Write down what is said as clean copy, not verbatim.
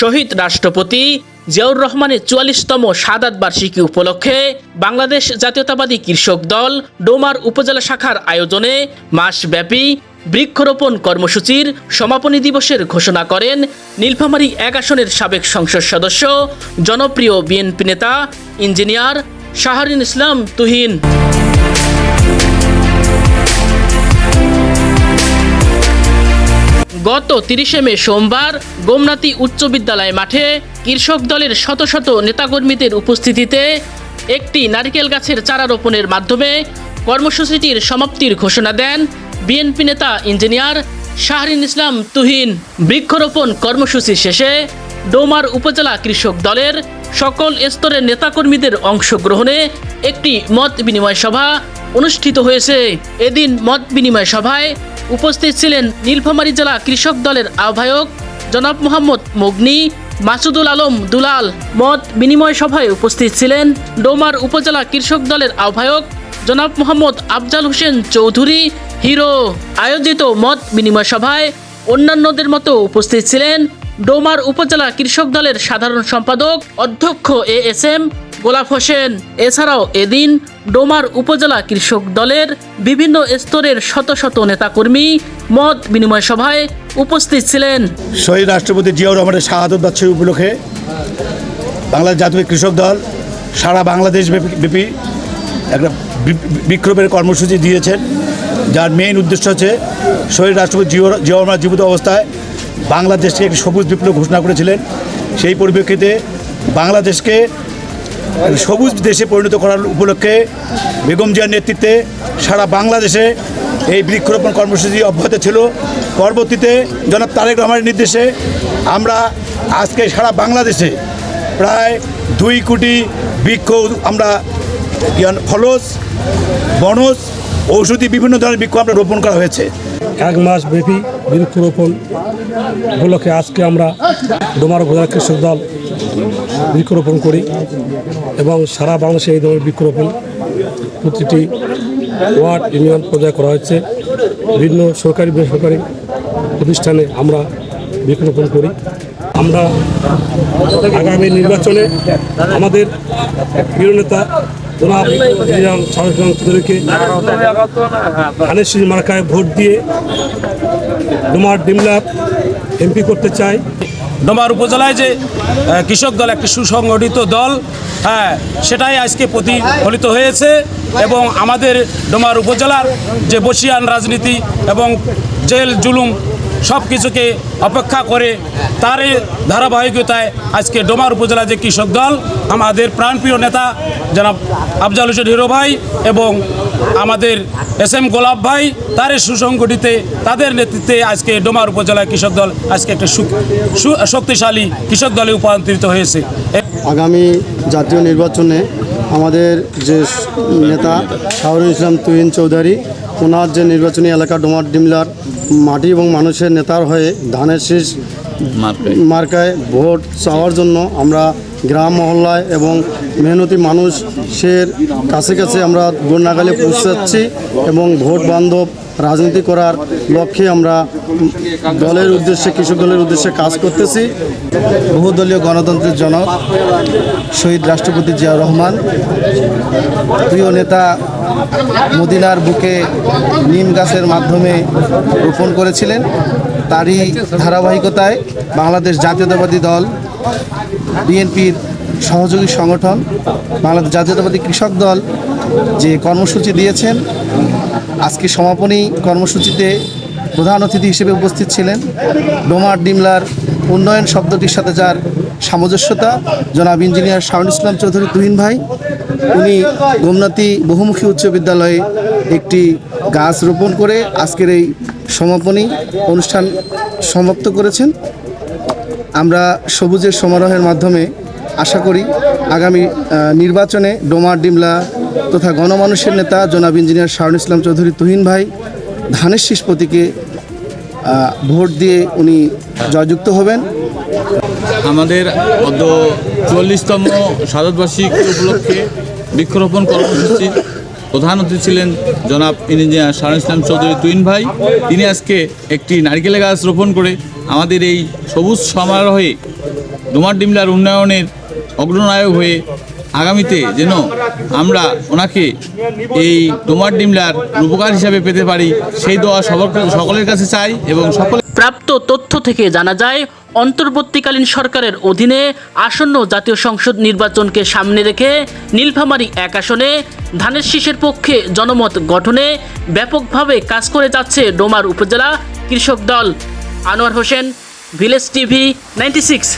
শহীদ রাষ্ট্রপতি জিয়াউর রহমানের ৪৪তম শাহাদাত বার্ষিকী উপলক্ষে বাংলাদেশ জাতীয়তাবাদী কৃষক দল ডোমার উপজেলা শাখার আয়োজনে মাসব্যাপী বৃক্ষরোপণ কর্মসূচির সমাপনী দিবসের ঘোষণা করেন নীলফামারী ১ আসনের সাবেক সংসদ সদস্য জনপ্রিয় বিএনপি নেতা ইঞ্জিনিয়ার শাহরিন ইসলাম তুহিন। গত ৩০ মে সোমবার গোমনাতি উচ্চ বিদ্যালয় মাঠে কৃষক দলের শত শত নেতাকর্মীদের উপস্থিতিতে একটি নারিকেল গাছের চারা রোপণের মাধ্যমে কর্মসূচিটির সমাপ্তির ঘোষণা দেন বিএনপি নেতা ইঞ্জিনিয়ার শাহরিন ইসলাম তুহিন। বৃক্ষরোপণ কর্মসূচি শেষে ডোমার উপজেলা কৃষক দলের সকল স্তরের নেতাকর্মীদের অংশগ্রহণে একটি মত বিনিময় সভা অনুষ্ঠিত হয়েছে। এদিন মত বিনিময় সভায় উপস্থিত ছিলেন নীলফামারী জেলা কৃষক দলের আহ্বায়ক জনাব মোহাম্মদ মগনি মাসুদুল আলম দুলাল। মত বিনিময় সভায় উপস্থিত ছিলেন ডোমার উপজেলা কৃষক দলের আহ্বায়ক জনাব মোহাম্মদ আফজাল হোসেন চৌধুরী হিরো। আয়োজিত মত বিনিময় সভায় অন্যান্যদের মতো উপস্থিত ছিলেন ডোমার উপজেলা কৃষক দলের সাধারণ সম্পাদক অধ্যক্ষ এএসএম গোলাপ হোসেন। এছাড়াও এদিন ডোমার উপজেলা কৃষক দলের বিভিন্ন স্তরের শত শত নেতাকর্মী মত বিনিময় সভায় উপস্থিত ছিলেন। শহীদ রাষ্ট্রপতি জিয়াউর রহমানের শাহাদত বার্ষিকী উপলক্ষে বাংলাদেশ জাতীয় কৃষক দল সারা বাংলাদেশ ব্যাপী একটা বৃক্ষরোপণের কর্মসূচি দিয়েছেন, যার মেইন উদ্দেশ্য হচ্ছে শহীদ রাষ্ট্রপতি জিয়াউর রহমান জীবিত অবস্থায় বাংলাদেশকে একটি সবুজ বিপ্লব ঘোষণা করেছিলেন। সেই পরিপ্রেক্ষিতে বাংলাদেশকে সবুজ দেশে পরিণত করার উপলক্ষে বেগম জিয়ার নেতৃত্বে সারা বাংলাদেশে এই বৃক্ষরোপণ কর্মসূচি অব্যাহত ছিল। পরবর্তীতে জনাব তারেক রহমানের নির্দেশে আমরা আজকে সারা বাংলাদেশে প্রায় 2 কোটি বৃক্ষ আমরা ফলজ, বনজ, ঔষধি বিভিন্ন ধরনের বৃক্ষ আমরা রোপণ করা হয়েছে। 1 মাস ব্যাপী বৃক্ষরোপণ উপলক্ষে আজকে আমরা ডোমার উপজেলা কৃষক দল বৃক্ষরোপণ করি এবং সারা বাংলাদেশে এই ধরনের বৃক্ষরোপণ প্রতিটি ওয়ার্ড ইউনিয়ন পর্যায়ে করা হয়েছে। বিভিন্ন সরকারি বেসরকারি প্রতিষ্ঠানে আমরা বৃক্ষরোপণ করি। আমরা আগামী নির্বাচনে আমাদের প্রিয় নেতা জনাব ইঞ্জিনিয়ার শাহরিন ইসলাম চৌধুরীকে ধানের শীষ মার্কায় ভোট দিয়ে ডোমার ডিমলার এমপি করতে চাই। ডোমার উপজেলায় যে কৃষক দল একটি সুসংগঠিত দল, সেটাই আজকে প্রতিফলিত হয়েছে এবং আমাদের ডোমার উপজেলার যে বসিয়ান রাজনীতি এবং জেল জুলুম সব কিছুকে অপেক্ষা করে তারই ধারাবাহিকতায় আজকে ডোমার উপজেলা যে কৃষক দল আমাদের প্রাণপ্রিয় নেতা জনাব আফজাল হোসেন হিরো ভাই এবং আমাদের এসএম গোলাপ ভাই তারই সুসংগঠিত তাদের নেতৃত্বে আজকে ডোমার উপজেলা কৃষক দল আজকে একটা শক্তিশালী কৃষক দলে রূপান্তরিত হয়েছে। আগামী জাতীয় নির্বাচনে আমাদের যে নেতা শাহরিন ইসলাম তুহিন চৌধুরী, ওনার যে নির্বাচনী এলাকা ডোমার ডিমলার মাটি এবং মানুষের নেতার হয়ে ধানের শীষ মার্কায় ভোট চাওয়ার জন্য আমরা গ্রাম মহল্লায় এবং মেহনতি মানুষের কাছে কাছে আমরা ভোট নাগালে পৌঁছাচ্ছি এবং ভোট বান্ধব রাজনীতি করার লক্ষ্যে আমরা দলের উদ্দেশ্যে কৃষক দলের উদ্দেশ্যে কাজ করতেছি। বহুদলীয় গণতন্ত্রের জনক শহীদ রাষ্ট্রপতি জিয়াউর রহমান প্রিয় নেতা মদিনার বুকে নিম গাছের মাধ্যমে রোপণ করেছিলেন। তারই ধারাবাহিকতায় বাংলাদেশ জাতীয়তাবাদী দল বিএনপির সহযোগী সংগঠন বাংলাদেশ জাতীয়তাবাদী কৃষক দল যে কর্মসূচি দিয়েছেন, আজকে সমাপনী কর্মসূচিতে প্রধান অতিথি হিসেবে উপস্থিত ছিলেন ডোমার ডিমলার উন্নয়ন শব্দটির সাথে যার সামঞ্জস্যতা জনাব ইঞ্জিনিয়ার শাহরিন ইসলাম চৌধুরী তুহিন ভাই। উনি গোমনাতি বহুমুখী উচ্চ বিদ্যালয়ে একটি গাছ রোপণ করে আজকের এই সমাপনী অনুষ্ঠান সমাপ্ত করেছেন। আমরা সবুজের সমারোহের মাধ্যমে আশা করি আগামী নির্বাচনে ডোমার ডিমলা তথা গণমানুষের নেতা জনাব ইঞ্জিনিয়ার শাহরিন ইসলাম চৌধুরী তুহিন ভাই ধানের শীষ প্রতীকে ভোট দিয়ে উনি জয়যুক্ত হবেন। আমাদের 44তম শাহাদত বার্ষিকী উপলক্ষে বৃক্ষরোপণ কর্মসূচির প্রধান অতিথি ছিলেন জনাব ইঞ্জিনিয়ার শাহরিন ইসলাম চৌধুরী তুহিন ভাই। তিনি আজকে একটি নারকেল গাছ রোপণ করে আমাদের এই সবুজ সমারোহে ডোমার ডিমলার উন্নয়নের অগ্রনায়ক হয়ে আগামীতে যেন আমরা ওনাকে এই ডোমার ডিমলার রূপকার হিসাবে পেতে পারি, সেই দোয়া সকলের কাছে চাই। এবং সকলে প্রাপ্ত তথ্য থেকে জানা যায়, অন্তর্বর্তীকালীন সরকারের অধীনে আসন্ন জাতীয় সংসদ নির্বাচনকে সামনে রেখে নীলফামারী 1 আসনে ধানের শীষের পক্ষে জনমত গঠনে ব্যাপকভাবে কাজ করে যাচ্ছে ডোমার উপজেলা কৃষক দল। Anwar Hossain, village TV 96।